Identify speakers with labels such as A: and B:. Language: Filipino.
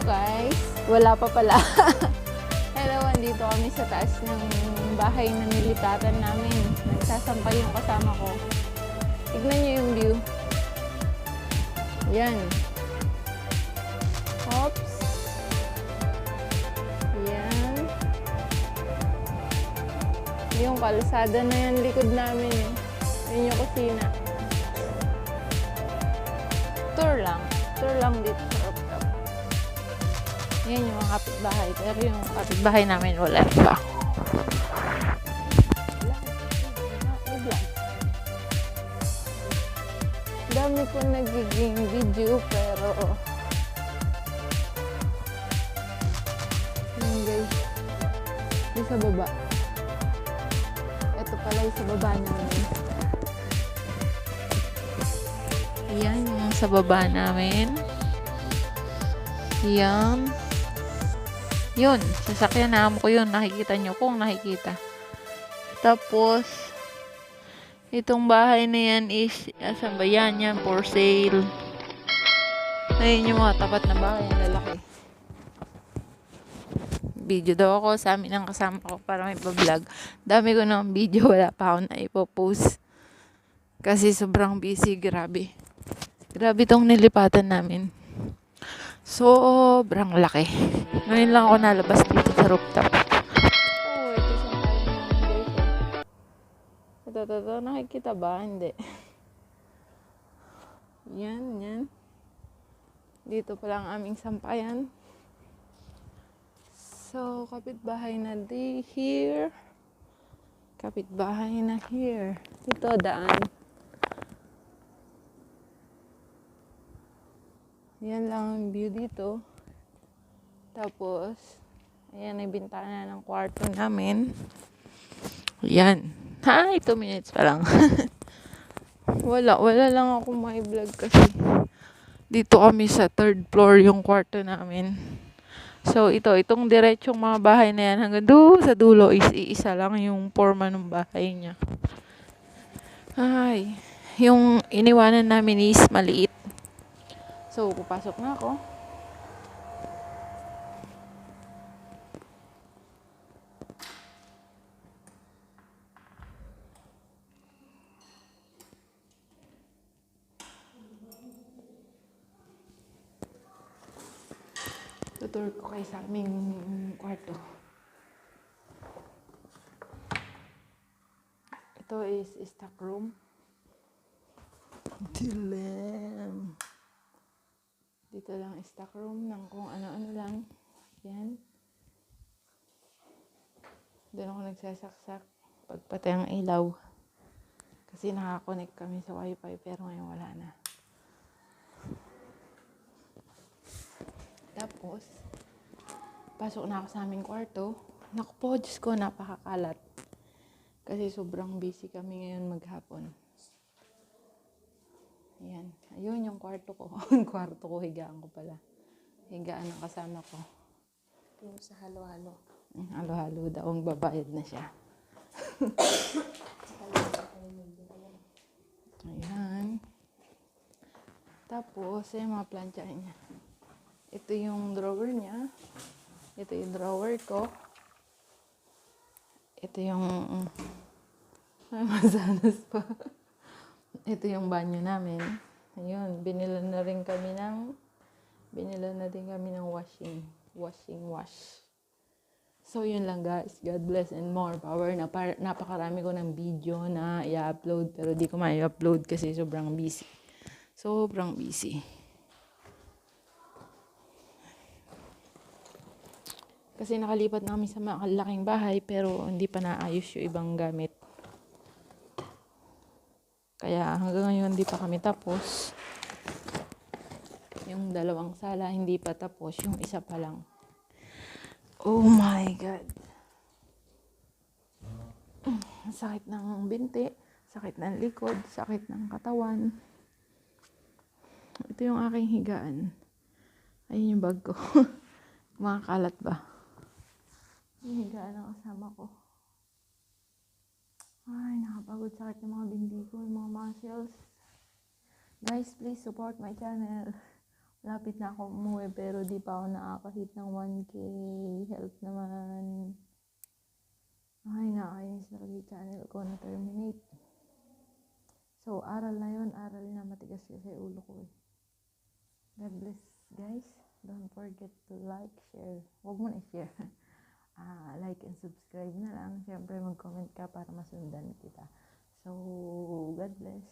A: guys, wala pa pala. Hello, andito kami sa taas ng bahay na nilipatan namin. Nagsasampay yung kasama ko. Tignan nyo yung view. Yan. Oops. Yan. Yung kalsada na yan, likod namin eh. Yun yung kusina. Tour lang dito sa Rooftop. Yan yung mga kapitbahay. Pero yung kapitbahay namin wala pa. Dami ko nagiging video pero yun guys, yung sa baba. Ito pala yung sa baba namin. Yan yung sa baba namin. Yan. Yun, sasakyan na ko yun. Nakikita nyo kung nakikita. Tapos itong bahay na yan is, asan ba yan? Yan, for sale. Ayun yung mga tapat na bahay, ang lalaki. Video daw ako sa amin ang kasama ko para may pa-vlog. Dami ko ng video, wala pa ako na ipopost. Kasi sobrang busy, grabe. Grabe tong nilipatan namin. Sobrang laki. Ngayon lang ako nalabas dito sa rooftop. Ito, nakikita ba? Hindi. Yan. Dito pa lang aming sampayan. So, kapitbahay na here. Kapitbahay na here. Ito, daan. Yan lang ang view dito. Tapos, ayan ay bintana ng kwarto namin. Yan. Hi, 2 minutes pa lang. wala lang ako may vlog kasi dito kami sa 3rd floor yung kwarto namin. So itong diretsong mga bahay na yan hanggang doon sa dulo is iisa lang yung forma ng bahay niya. Ay, yung iniwanan namin is maliit. So papasok na ako. Tutur ko kayo sa aming kwarto. Ito is stock room. Dilim. Dito lang stock room ng kung ano-ano lang. Yan. Doon ako nagsasaksak pagpatay ang ilaw. Kasi nakakonect kami sa wifi pero ngayon wala na. Tapos, pasok na ako sa aming kwarto. Naku po, Diyos ko, napakakalat. Kasi sobrang busy kami ngayon maghapon. Ayan. Ayun yung kwarto ko. Kwarto ko, higaan ko pala. Higaan ng kasama ko.
B: Yung sa halo-halo.
A: Halo-halo daw, ang babayad na siya. Ayan. Tapos, yung mga planchahin niya. Ito yung drawer niya. Ito yung drawer ko. Ito yung ay, masanas pa. Ito yung banyo namin. Ayun, binila na din kami ng wash. So, yun lang guys. God bless and more power. Napakarami ko ng video na i-upload pero di ko ma-upload kasi sobrang busy. Kasi nakalipat na kami sa malaking bahay pero hindi pa naayos yung ibang gamit. Kaya hanggang ngayon hindi pa kami tapos. Yung 2 sala hindi pa tapos, yung isa pa lang. Oh my God. Sakit ng binti, sakit ng likod, sakit ng katawan. Ito yung aking higaan. Ayun yung bag ko. Makakalat ba? Yung higaan ang kasama ko. Ay, nakapagod, sakit ng mga bindi ko, yung mga muscles. Guys, please support my channel. Lapit na ako umuwi pero di pa ako nakakahit ng 1K. Help naman. Ay, nakakainis talaga yung channel ko na terminate. So, aral na yun. Aral na matigas kasi ulo ko eh. God bless, guys. Don't forget to like, share. Huwag mo na i-share. Like and subscribe na lang. Siyempre, mag-comment ka para masundan kita. So, God bless.